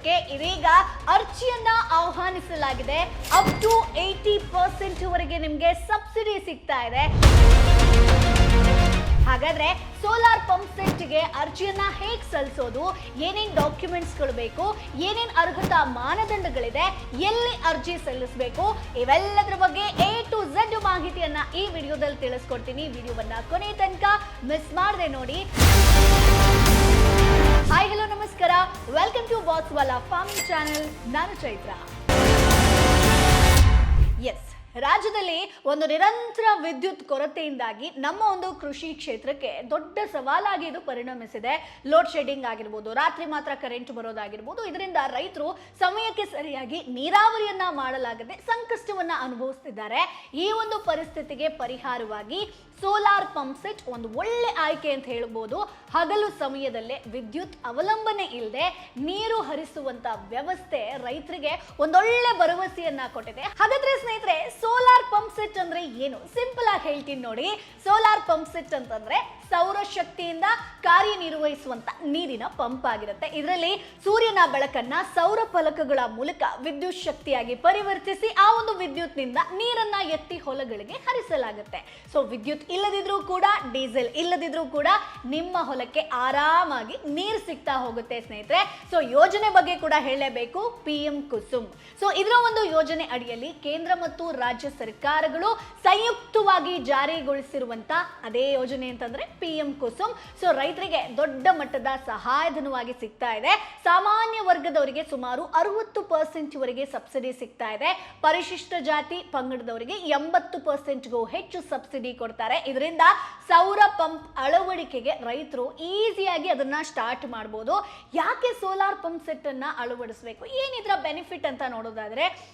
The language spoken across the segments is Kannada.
ಬಳಸೋದಕ್ಕೆ ಇದೀಗ ಅರ್ಜಿಯನ್ನ ಆಹ್ವಾನಿಸಲಾಗಿದೆ. ಅಪ್ ಟು 80% ವರೆಗೆ ನಿಮಗೆ ಸಬ್ಸಿಡಿ ಸಿಗ್ತಾ ಇದೆ. ಹಾಗಾದ್ರೆ ಸೋಲಾರ್ ಪಂಪ್ ಸೆಟ್ಗೆ ಅರ್ಜಿಯನ್ನ ಹೇಗೆ ಸಲ್ಲಿಸೋದು, ಏನೇನ್ ಡಾಕ್ಯುಮೆಂಟ್ಸ್ಗಳು ಬೇಕು, ಏನೇನ್ ಅರ್ಹತಾ ಮಾನದಂಡಗಳಿದೆ, ಎಲ್ಲಿ ಅರ್ಜಿ ಸಲ್ಲಿಸಬೇಕು, ಇವೆಲ್ಲದರ ಬಗ್ಗೆ A to Z ಮಾಹಿತಿಯನ್ನ ಈ ವಿಡಿಯೋದಲ್ಲಿ ತಿಳಿಸ್ಕೊಡ್ತೀನಿ. ವಿಡಿಯೋವನ್ನ ಕೊನೆ ತನಕ ಮಿಸ್ ಮಾಡದೆ ನೋಡಿ. ಹಾಯ್ ಹಲೋ ನಮಸ್ಕಾರ, ವೆಲ್ಕಮ್ ಟು ವಾಟ್ಸ್ವಾಲಾ ಫಾರ್ಮಿಂಗ್ ಚಾನೆಲ್. ನಾನು ಚೈತ್ರ. ಎಸ್, ರಾಜ್ಯದಲ್ಲಿ ಒಂದು ನಿರಂತರ ವಿದ್ಯುತ್ ಕೊರತೆಯಿಂದಾಗಿ ನಮ್ಮ ಒಂದು ಕೃಷಿ ಕ್ಷೇತ್ರಕ್ಕೆ ದೊಡ್ಡ ಸವಾಲಾಗಿ ಇದು ಪರಿಣಮಿಸಿದೆ. ಲೋಡ್ ಶೆಡ್ಡಿಂಗ್ ಆಗಿರ್ಬೋದು, ರಾತ್ರಿ ಮಾತ್ರ ಕರೆಂಟ್ ಬರೋದಾಗಿರ್ಬೋದು, ಇದರಿಂದ ರೈತರು ಸಮಯಕ್ಕೆ ಸರಿಯಾಗಿ ನೀರಾವರಿಯನ್ನ ಮಾಡಲಾಗದೆ ಸಂಕಷ್ಟವನ್ನ ಅನುಭವಿಸ್ತಿದ್ದಾರೆ. ಈ ಒಂದು ಪರಿಸ್ಥಿತಿಗೆ ಪರಿಹಾರವಾಗಿ ಸೋಲಾರ್ ಪಂಪ್ ಸೆಟ್ ಒಂದು ಒಳ್ಳೆ ಆಯ್ಕೆ ಅಂತ ಹೇಳ್ಬೋದು. ಹಗಲು ಸಮಯದಲ್ಲೇ ವಿದ್ಯುತ್ ಅವಲಂಬನೆ ಇಲ್ಲದೆ ನೀರು ಹರಿಸುವಂತ ವ್ಯವಸ್ಥೆ ರೈತರಿಗೆ ಒಂದೊಳ್ಳೆ ಭರವಸೆಯನ್ನ ಕೊಟ್ಟಿದೆ. ಹಾಗಾದ್ರೆ ಸ್ನೇಹಿತರೆ, ಸೋಲಾರ್ ಪಂಪ್ ಸೆಟ್ ಅಂದ್ರೆ ಏನು? ಸಿಂಪಲ್ ಆಗಿ ಹೇಳ್ತೀನಿ ನೋಡಿ. ಸೋಲಾರ್ ಪಂಪ್ ಸೆಟ್ ಅಂತಂದ್ರೆ ಸೌರಶಕ್ತಿಯಿಂದ ಕಾರ್ಯನಿರ್ವಹಿಸುವಂತ ನೀರಿನ ಪಂಪ್ ಆಗಿರುತ್ತೆ. ಇದರಲ್ಲಿ ಸೂರ್ಯನ ಬೆಳಕನ್ನ ಸೌರ ಫಲಕಗಳ ಮೂಲಕ ವಿದ್ಯುತ್ ಶಕ್ತಿಯಾಗಿ ಪರಿವರ್ತಿಸಿ ಆ ಒಂದು ವಿದ್ಯುತ್ ನಿಂದ ನೀರನ್ನ ಎತ್ತಿ ಹೊಲಗಳಿಗೆ ಹರಿಸಲಾಗುತ್ತೆ. ಸೊ ವಿದ್ಯುತ್ ಇಲ್ಲದಿದ್ರೂ ಕೂಡ, ಡೀಸೆಲ್ ಇಲ್ಲದಿದ್ರೂ ಕೂಡ ನಿಮ್ಮ ಹೊಲಕ್ಕೆ ಆರಾಮಾಗಿ ನೀರು ಸಿಗ್ತಾ ಹೋಗುತ್ತೆ ಸ್ನೇಹಿತರೆ. ಸೊ ಯೋಜನೆ ಬಗ್ಗೆ ಕೂಡ ಹೇಳಲೇಬೇಕು, PM ಕುಸುಮ್. ಸೊ ಇದರ ಒಂದು ಯೋಜನೆ ಅಡಿಯಲ್ಲಿ ಕೇಂದ್ರ ಮತ್ತು ರಾಜ್ಯ ಸರ್ಕಾರಗಳು ಸಂಯುಕ್ತವಾಗಿ ಜಾರಿಗೊಳಿಸಿರುವಂತ ಅದೇ ಯೋಜನೆ ಅಂತಂದ್ರೆ PM ಕುಸುಮ್. ಸೊ ರೈತರಿಗೆ ದೊಡ್ಡ ಮಟ್ಟದ ಸಹಾಯಧನವಾಗಿ ಸಿಗ್ತಾ ಇದೆ. ಸಾಮಾನ್ಯ ವರ್ಗದವರಿಗೆ ಸುಮಾರು 60% ವರೆಗೆ ಸಬ್ಸಿಡಿ ಸಿಗ್ತಾ ಇದೆ. ಪರಿಶಿಷ್ಟ ಜಾತಿ ಪಂಗಡದವರಿಗೆ 80%ಗೂ ಹೆಚ್ಚು ಸಬ್ಸಿಡಿ ಕೊಡ್ತಾರೆ. ಇದರಿಂದ ಸೌರ ಪಂಪ್ ಅಳವಡಿಕೆಗೆ ರೈತರು ಈಸಿಯಾಗಿ ಅದನ್ನ ಸ್ಟಾರ್ಟ್ ಮಾಡಬಹುದು. ಯಾಕೆ ಸೋಲಾರ್ ಪಂಪ್ ಸೆಟ್ ಅನ್ನ ಅಳವಡಿಸಬೇಕು, ಏನಿದ್ರ ಬೆನಿಫಿಟ್ ಅಂತ ನೋಡೋದಾದ್ರೆ,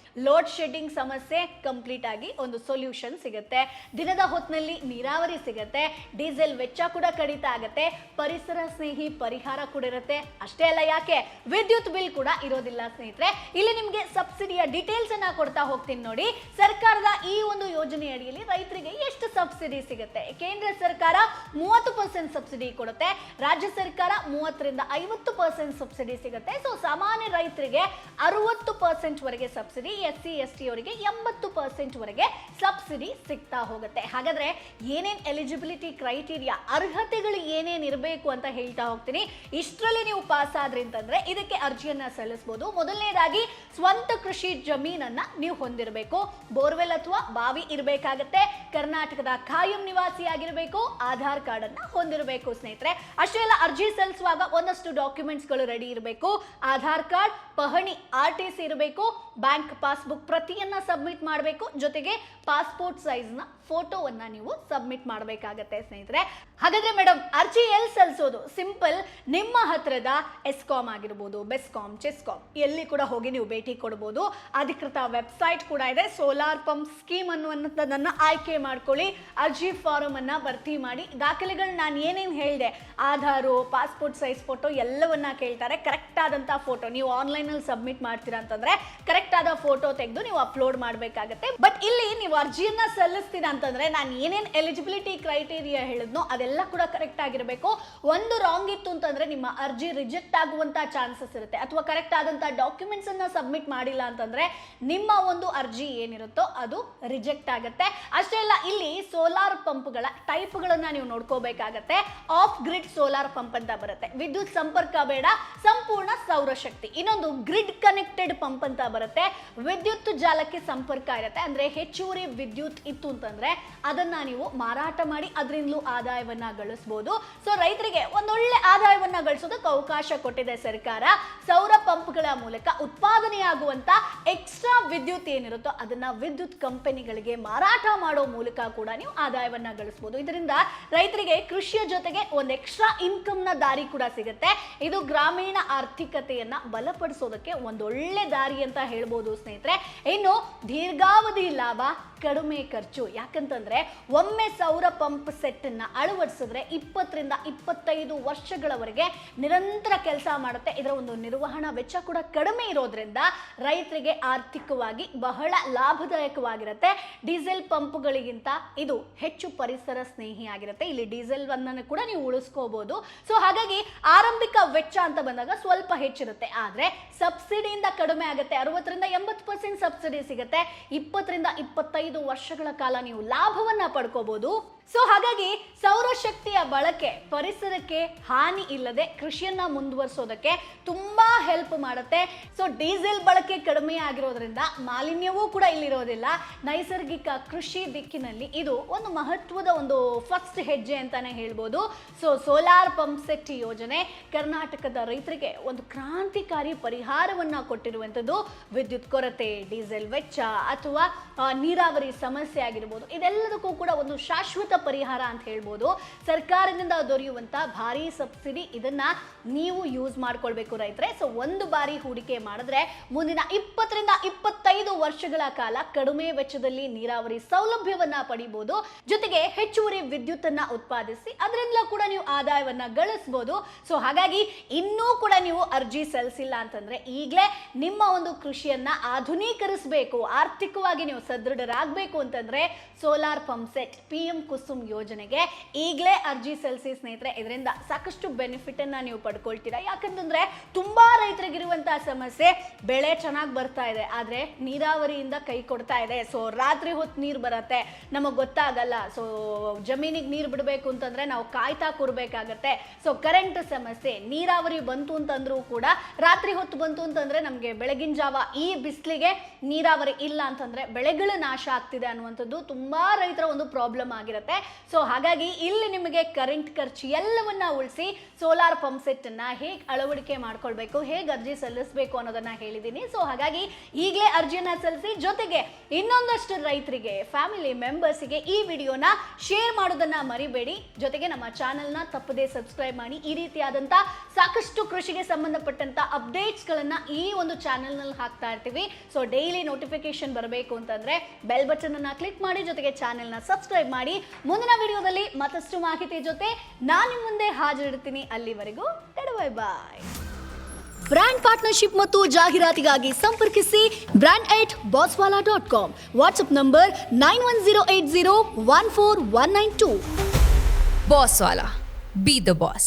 ಲೋಡ್ ಶೆಡ್ಡಿಂಗ್ ಸಮಸ್ಯೆ ಕಂಪ್ಲೀಟ್ ಆಗಿ ಒಂದು ಸೊಲ್ಯೂಷನ್ ಸಿಗುತ್ತೆ. ದಿನದ ಹೊತ್ತಿನಲ್ಲಿ ನೀರಾವರಿ ಸಿಗುತ್ತೆ. ಡೀಸೆಲ್ ವೆಚ್ಚ ಕೂಡ ಕಡಿತ ಆಗುತ್ತೆ. ಪರಿಸರ ಸ್ನೇಹಿ ಪರಿಹಾರ ಕೂಡ ಇರುತ್ತೆ. ಅಷ್ಟೇ ಅಲ್ಲ, ಯಾಕೆ ವಿದ್ಯುತ್ ಬಿಲ್ ಕೂಡ ಇರೋದಿಲ್ಲ ಸ್ನೇಹಿತರೆ. ಇಲ್ಲಿ ನಿಮ್ಗೆ ಸಬ್ಸಿಡಿಯ ಡೀಟೇಲ್ಸ್ ಅನ್ನ ಕೊಡ್ತಾ ಹೋಗ್ತೀನಿ ನೋಡಿ. ಸರ್ಕಾರದ ಈ ಒಂದು ಯೋಜನೆ ಅಡಿಯಲ್ಲಿ ರೈತರಿಗೆ ಎಷ್ಟು ಸಬ್ಸಿಡಿ ಸಿಗುತ್ತೆ? ಕೇಂದ್ರ ಸರ್ಕಾರ 30% ಸಬ್ಸಿಡಿ ಕೊಡುತ್ತೆ. ರಾಜ್ಯ ಸರ್ಕಾರ 30ರಿಂದ 50% ಸಬ್ಸಿಡಿ ಸಿಗುತ್ತೆ. ಸೊ ಸಾಮಾನ್ಯ ರೈತರಿಗೆ 60% ವರೆಗೆ ಸಬ್ಸಿಡಿ, SC ST ಅವರಿಗೆ 80% ವರೆಗೆ ಸಬ್ಸಿಡಿ ಸಿಗ್ತಾ ಹೋಗುತ್ತೆ. ಹಾಗಾದ್ರೆ ಏನೇನ್ ಎಲಿಜಿಬಿಲಿಟಿ ಕ್ರೈಟೀರಿಯಾ, ಅರ್ಹತೆಗಳು ಏನೇನ್ ಇರಬೇಕು ಅಂತ ಹೇಳ್ತಾ ಹೋಗ್ತೀನಿ. ಇಷ್ಟರಲ್ಲಿ ನೀವು ಪಾಸ್ ಆದ್ರಿ ಅಂತಂದ್ರೆ ಇದಕ್ಕೆ ಅರ್ಜಿಯನ್ನ ಸಲ್ಲಿಸಬಹುದು. ಮೊದಲನೇದಾಗಿ ಸ್ವಂತ ಕೃಷಿ ಜಮೀನನ್ನ ನೀವು ಹೊಂದಿರಬೇಕು. ಬೋರ್ವೆಲ್ ಅಥವಾ ಬಾವಿ ಇರಬೇಕಾಗತ್ತೆ. ಕರ್ನಾಟಕದ ಖಾಯಂ ನಿವಾಸಿ ಆಗಿರಬೇಕು. ಆಧಾರ್ ಕಾರ್ಡ್ ಅನ್ನ ಹೊಂದಿರಬೇಕು ಸ್ನೇಹಿತರೆ. ಅಷ್ಟೇ ಅಲ್ಲ, ಅರ್ಜಿ ಸಲ್ಲಿಸುವಾಗ ಒಂದಷ್ಟು ಡಾಕ್ಯುಮೆಂಟ್ಸ್ ಗಳು ರೆಡಿ ಇರಬೇಕು. ಆಧಾರ್ ಕಾರ್ಡ್, ಪಹಣಿ, RTC ಇರಬೇಕು. ಬ್ಯಾಂಕ್ ಪಾಸ್ಬುಕ್ ಪ್ರತಿಯನ್ನ ಸಬ್ಮಿಟ್ ಮಾಡಬೇಕು. ಜೊತೆಗೆ ಪಾಸ್ಪೋರ್ಟ್ ಸೈಜ್ ನ ಫೋಟೋವನ್ನ ನೀವು ಸಬ್ಮಿಟ್ ಮಾಡಬೇಕಾಗತ್ತೆ ಸ್ನೇಹಿತರೆ. ಹಾಗಾದ್ರೆ ಮೇಡಮ್, ಅರ್ಜಿ ಎಲ್ಲಿ ಸಲ್ಲಿಸೋದು? ಸಿಂಪಲ್, ನಿಮ್ಮ ಹತ್ರದ ಎಸ್ಕಾಂ ಆಗಿರ್ಬೋದು, ಬೆಸ್ಕಾಂ, ಚೆಸ್ಕಾಂ, ಎಲ್ಲಿ ಕೂಡ ಹೋಗಿ ನೀವು ಭೇಟಿ ಕೊಡಬಹುದು. ಅಧಿಕೃತ ವೆಬ್ಸೈಟ್ ಕೂಡ ಇದೆ. ಸೋಲಾರ್ ಪಂಪ್ ಸ್ಕೀಮ್ ಅನ್ನುವಂಥದ್ದನ್ನ ಆಯ್ಕೆ ಮಾಡ್ಕೊಳ್ಳಿ. ಅರ್ಜಿ ಫಾರಂ ಅನ್ನ ಭರ್ತಿ ಮಾಡಿ. ದಾಖಲೆಗಳು ನಾನು ಏನೇನು ಹೇಳಿದೆ, ಆಧಾರು, ಪಾಸ್ಪೋರ್ಟ್ ಸೈಜ್ ಫೋಟೋ ಎಲ್ಲವನ್ನ ಕೇಳ್ತಾರೆ. ಕರೆಕ್ಟ್ ಆದಂತ ಫೋಟೋ ನೀವು ಆನ್ಲೈನ್ ಅಲ್ಲಿ ಸಬ್ಮಿಟ್ ಮಾಡ್ತೀರಾ ಅಂತಂದ್ರೆ ಕರೆಕ್ಟ್ ಆದ ಫೋಟೋ ತೆಗೆದು ನೀವು ಅಪ್ಲೋಡ್ ಮಾಡಬೇಕಾಗತ್ತೆ. ಬಟ್ ಇಲ್ಲಿ ನೀವು ಅರ್ಜಿಯನ್ನ ಸಲ್ಲಿಸ್ತೀರಾ ಅಂತಂದ್ರೆ ನಾನು ಏನೇನ್ ಎಲಿಜಿಬಿಲಿಟಿ ಕ್ರೈಟೀರಿಯಾ ಹೇಳಿದ್ನೋ ಅದೆಲ್ಲ ಕೂಡ ಕರೆಕ್ಟ್ ಆಗಿರಬೇಕು. ಒಂದು ರಾಂಗ್ ಇತ್ತು ಅಂತಂದ್ರೆ ನಿಮ್ಮ ಅರ್ಜಿ ರಿಜೆಕ್ಟ್ ಆಗುವಂತ ಚಾನ್ಸಸ್ ಇರುತ್ತೆ. ಅಥವಾ ಕರೆಕ್ಟ್ ಆದಂತ ಡಾಕ್ಯುಮೆಂಟ್ಸ್ ಅನ್ನ ಸಬ್ಮಿಟ್ ಮಾಡಿಲ್ಲ ಅಂತಂದ್ರೆ ನಿಮ್ಮ ಒಂದು ಅರ್ಜಿ ಏನಿರುತ್ತೋ ಅದು ರಿಜೆಕ್ಟ್ ಆಗುತ್ತೆ. ಅಷ್ಟೇ ಅಲ್ಲ, ಇಲ್ಲಿ ಸೋಲಾರ್ ಪಂಪ್ಗಳ ಟೈಪ್ಗಳನ್ನ ನೀವು ನೋಡ್ಕೋಬೇಕಾಗತ್ತೆ. ಆಫ್ ಗ್ರಿಡ್ ಸೋಲಾರ್ ಪಂಪ್ ಅಂತ ಬರುತ್ತೆ. ವಿದ್ಯುತ್ ಸಂಪರ್ಕ ಬೇಡ, ಸಂಪೂರ್ಣ ಸೌರಶಕ್ತಿ. ಇನ್ನೊಂದು ಗ್ರಿಡ್ ಕನೆಕ್ಟೆಡ್ ಪಂಪ್ ಅಂತ ಬರುತ್ತೆ. ವಿದ್ಯುತ್ ಜಾಲಕ್ಕೆ ಸಂಪರ್ಕ ಇರುತ್ತೆ. ಅಂದ್ರೆ ಹೆಚ್ಚುವರಿ ವಿದ್ಯುತ್ ಇತ್ತು ಅಂತಂದ್ರೆ ಅದನ್ನ ನೀವು ಮಾರಾಟ ಮಾಡಿ ಅದರಿಂದಲೂ ಆದಾಯವನ್ನ ಗಳಿಸಬಹುದು. ಸೊ ರೈತರಿಗೆ ಒಂದೊಳ್ಳೆ ಆದಾಯವನ್ನ ಗಳಿಸೋದಕ್ಕೆ ಅವಕಾಶ ಕೊಟ್ಟಿದೆ ಸರ್ಕಾರ. ಸೌರ ಪಂಪ್ಗಳ ಮೂಲಕ ಉತ್ಪಾದನೆಯಾಗುವಂತ ಎಕ್ಸ್ಟ್ರಾ ವಿದ್ಯುತ್ ಏನಿರುತ್ತೋ ಅದನ್ನ ವಿದ್ಯುತ್ ಕಂಪನಿಗಳಿಗೆ ಮಾರಾಟ ಮಾಡೋ ಮೂಲಕ ಕೂಡ ನೀವು ಆದಾಯವನ್ನ ಗಳಿಸಬಹುದು. ಇದರಿಂದ ರೈತರಿಗೆ ಕೃಷಿಯ ಜೊತೆಗೆ ಒಂದು ಎಕ್ಸ್ಟ್ರಾ ಇನ್ಕಮ್ ನ ದಾರಿ ಕೂಡ ಸಿಗುತ್ತೆ. ಇದು ಗ್ರಾಮೀಣ ಆರ್ಥಿಕತೆಯನ್ನ ಬಲಪಡಿಸೋದಕ್ಕೆ ಒಂದೊಳ್ಳೆ ದಾರಿ ಅಂತ ಹೇಳ್ಬೋದು. ಹೇಳ್ಬೋದು ಸ್ನೇಹಿತರೆ. ಇನ್ನು ದೀರ್ಘಾವಧಿ ಲಾಭ, ಕಡಿಮೆ ಖರ್ಚು. ಯಾಕಂತಂದ್ರೆ ಒಮ್ಮೆ ಸೌರ ಪಂಪ್ ಸೆಟ್ ಅನ್ನ ಅಳವಡಿಸಿದ್ರೆ 20ರಿಂದ 25 ವರ್ಷಗಳವರೆಗೆ ನಿರಂತರ ಕೆಲಸ ಮಾಡುತ್ತೆ. ಇದರ ಒಂದು ನಿರ್ವಹಣಾ ವೆಚ್ಚ ಕೂಡ ಕಡಿಮೆ ಇರೋದ್ರಿಂದ ರೈತರಿಗೆ ಆರ್ಥಿಕವಾಗಿ ಬಹಳ ಲಾಭದಾಯಕವಾಗಿರುತ್ತೆ. ಡೀಸೆಲ್ ಪಂಪ್ಗಳಿಗಿಂತ ಇದು ಹೆಚ್ಚು ಪರಿಸರ ಸ್ನೇಹಿಯಾಗಿರುತ್ತೆ. ಇಲ್ಲಿ ಡೀಸೆಲ್ ಅನ್ನು ಕೂಡ ನೀವು ಉಳಿಸ್ಕೋಬಹುದು. ಸೊ ಹಾಗಾಗಿ ಆರಂಭಿಕ ವೆಚ್ಚ ಅಂತ ಬಂದಾಗ ಸ್ವಲ್ಪ ಹೆಚ್ಚಿರುತ್ತೆ, ಆದ್ರೆ ಸಬ್ಸಿಡಿಯಿಂದ ಕಡಿಮೆ ಆಗುತ್ತೆ. 60ರಿಂದ 80% ಸಬ್ಸಿಡಿ ಸಿಗುತ್ತೆ. 20ರಿಂದ 25 ವರ್ಷಗಳ ಕಾಲ ನೀವು ಲಾಭವನ್ನ ಪಡ್ಕೋಬಹುದು. ಸೊ ಹಾಗಾಗಿ ಸೌರಶಕ್ತಿಯ ಬಳಕೆ ಪರಿಸರಕ್ಕೆ ಹಾನಿ ಇಲ್ಲದೆ ಕೃಷಿಯನ್ನ ಮುಂದುವರಿಸೋದಕ್ಕೆ ತುಂಬಾ ಹೆಲ್ಪ್ ಮಾಡುತ್ತೆ. ಸೊ ಡೀಸೆಲ್ ಬಳಕೆ ಕಡಿಮೆ ಆಗಿರೋದ್ರಿಂದ ಮಾಲಿನ್ಯವೂ ಕೂಡ ಇಲ್ಲಿರೋದಿಲ್ಲ. ನೈಸರ್ಗಿಕ ಕೃಷಿ ದಿಕ್ಕಿನಲ್ಲಿ ಇದು ಒಂದು ಮಹತ್ವದ ಒಂದು ಫಸ್ಟ್ ಹೆಜ್ಜೆ ಅಂತಾನೆ ಹೇಳ್ಬೋದು. ಸೊ ಸೋಲಾರ್ ಪಂಪ್ ಸೆಟ್ ಯೋಜನೆ ಕರ್ನಾಟಕದ ರೈತರಿಗೆ ಒಂದು ಕ್ರಾಂತಿಕಾರಿ ಪರಿಹಾರವನ್ನ ಕೊಟ್ಟಿರುವಂಥದ್ದು. ವಿದ್ಯುತ್ ಕೊರತೆ, ಡೀಸೆಲ್ ವೆಚ್ಚ ಅಥವಾ ನೀರಾವರಿ ಸಮಸ್ಯೆ ಆಗಿರ್ಬೋದು, ಇದೆಲ್ಲದಕ್ಕೂ ಕೂಡ ಒಂದು ಶಾಶ್ವತ ಪರಿಹಾರ ಅಂತ ಹೇಳ್ಬೋದು. ಸರ್ಕಾರದಿಂದ ದೊರೆಯುವಂತ ಭಾರಿ ಸಬ್ಸಿಡಿ, ಇದನ್ನ ನೀವು ಯೂಸ್ ಮಾಡ್ಕೊಳ್ಬೇಕು ರೈತರೆ. ಸೊ ಒಂದು ಬಾರಿ ಹೂಡಿಕೆ ಮಾಡಿದ್ರೆ ಮುಂದಿನ 20ರಿಂದ 25 ವರ್ಷಗಳ ಕಾಲ ಕಡಿಮೆ ವೆಚ್ಚದಲ್ಲಿ ನೀರಾವರಿ ಸೌಲಭ್ಯವನ್ನ ಪಡಿಬಹುದು. ಜೊತೆಗೆ ಹೆಚ್ಚುವರಿ ವಿದ್ಯುತ್ ಅನ್ನ ಉತ್ಪಾದಿಸಿ ಅದರಿಂದ ಕೂಡ ನೀವು ಆದಾಯವನ್ನ ಗಳಿಸಬಹುದು. ಸೊ ಹಾಗಾಗಿ ಇನ್ನೂ ಕೂಡ ನೀವು ಅರ್ಜಿ ಸಲ್ಲಿಸಿಲ್ಲ ಅಂತಂದ್ರೆ ಈಗಲೇ ನಿಮ್ಮ ಒಂದು ಕೃಷಿಯನ್ನ ಆಧುನೀಕರಿಸಬೇಕು, ಆರ್ಥಿಕವಾಗಿ ನೀವು ಸದೃಢರಾಗಬೇಕು ಅಂತಂದ್ರೆ solar pump set PM Kusum ಯೋಜನೆಗೆ ಈಗಲೇ ಅರ್ಜಿ ಸಲ್ಲಿಸಿ ಸ್ನೇಹಿತರೆ. ಇದರಿಂದ ಸಾಕಷ್ಟು ಬೆನಿಫಿಟ್ ಅನ್ನ ನೀವು ಪಡ್ಕೊಳ್ತೀರಾ. ಯಾಕಂತಂದ್ರೆ ತುಂಬಾ ರೈತರಿಗಿರುವಂತಹ ಸಮಸ್ಯೆ, ಬೆಳೆ ಚೆನ್ನಾಗಿ ಬರ್ತಾ ಇದೆ ಆದ್ರೆ ನೀರಾವರಿಯಿಂದ ಕೈ ಕೊಡ್ತಾ ಇದೆ. ಸೊ ರಾತ್ರಿ ಹೊತ್ತು ನೀರು ಬರುತ್ತೆ, ನಮಗೆ ಗೊತ್ತಾಗಲ್ಲ. ಸೊ ಜಮೀನಿಗೆ ನೀರು ಬಿಡಬೇಕು ಅಂತಂದ್ರೆ ನಾವು ಕಾಯ್ತಾ ಕೂರ್ಬೇಕಾಗತ್ತೆ. ಸೊ ಕರೆಂಟ್ ಸಮಸ್ಯೆ, ನೀರಾವರಿ ಬಂತು ಅಂತಂದ್ರೂ ಕೂಡ ರಾತ್ರಿ ಹೊತ್ತು ಬಂತು ಅಂತಂದ್ರೆ ನಮಗೆ ಬೆಳಗಿನ ಜಾವ ಈ ಬಿಸಿಲಿಗೆ ನೀರಾವರಿ ಇಲ್ಲ ಅಂತಂದ್ರೆ ಬೆಳೆಗಳು ನಾಶ ಆಗ್ತಿದೆ ಅನ್ನುವಂಥದ್ದು ತುಂಬಾ ರೈತರ ಒಂದು ಪ್ರಾಬ್ಲಮ್ ಆಗಿರುತ್ತೆ. ಸೊ ಹಾಗಾಗಿ ಇಲ್ಲಿ ನಿಮಗೆ ಕರೆಂಟ್ ಖರ್ಚು ಎಲ್ಲವನ್ನ ಉಳಿಸಿ ಸೋಲಾರ್ ಪಂಪ್ ಸೆಟ್ ಅನ್ನ ಹೇಗೆ ಅಳವಡಿಕೆ ಮಾಡ್ಕೊಳ್ಬೇಕು, ಹೇಗೆ ಅರ್ಜಿ ಸಲ್ಲಿಸಬೇಕು ಅನ್ನೋದನ್ನ ಹೇಳಿದ್ದೀನಿ. ಸೊ ಹಾಗಾಗಿ ಈಗಲೇ ಅರ್ಜಿಯನ್ನ ಸಲ್ಲಿಸಿ. ಜೊತೆಗೆ ಇನ್ನೊಂದಷ್ಟು ರೈತರಿಗೆ, ಫ್ಯಾಮಿಲಿ ಮೆಂಬರ್ಸ್ಗೆ ಈ ವಿಡಿಯೋನ ಶೇರ್ ಮಾಡೋದನ್ನ ಮರಿಬೇಡಿ. ಜೊತೆಗೆ ನಮ್ಮ ಚಾನೆಲ್ನ ತಪ್ಪದೇ ಸಬ್ಸ್ಕ್ರೈಬ್ ಮಾಡಿ. ಈ ರೀತಿಯಾದಂತ ಸಾಕಷ್ಟು ಕೃಷಿಗೆ ಸಂಬಂಧಪಟ್ಟಂತ ಅಪ್ಡೇಟ್ಸ್ ಗಳನ್ನ ಈ ಒಂದು ಚಾನೆಲ್ ನಲ್ಲಿ ಹಾಕ್ತಾ ಇರ್ತೀವಿ. ಸೊ ಡೈಲಿ ನೋಟಿಫಿಕೇಶನ್ ಬರಬೇಕು ಅಂತಂದ್ರೆ ಬೆಲ್ ಬಟನ್ ಅನ್ನ ಕ್ಲಿಕ್ ಮಾಡಿ, ಜೊತೆಗೆ ಚಾನೆಲ್ನ ಸಬ್ಸ್ಕ್ರೈಬ್ ಮಾಡಿ. ಮುಂದಿನ ವಿಡಿಯೋದಲ್ಲಿ ಮತ್ತಷ್ಟು ಮಾಹಿತಿ ಜೊತೆ ನಾನು ನಿಮ್ಮ ಮುಂದೆ ಹಾಜರಿರ್ತೀನಿ. ಅಲ್ಲಿವರೆಗೂ ಬೈ ಬಾಯ್. ಬ್ರ್ಯಾಂಡ್ ಪಾರ್ಟ್ನರ್ಶಿಪ್ ಮತ್ತು ಜಾಹೀರಾತಿಗಾಗಿ ಸಂಪರ್ಕಿಸಿ brand@bosswala.com. WhatsApp number 9108014192. Bosswala. Be the boss.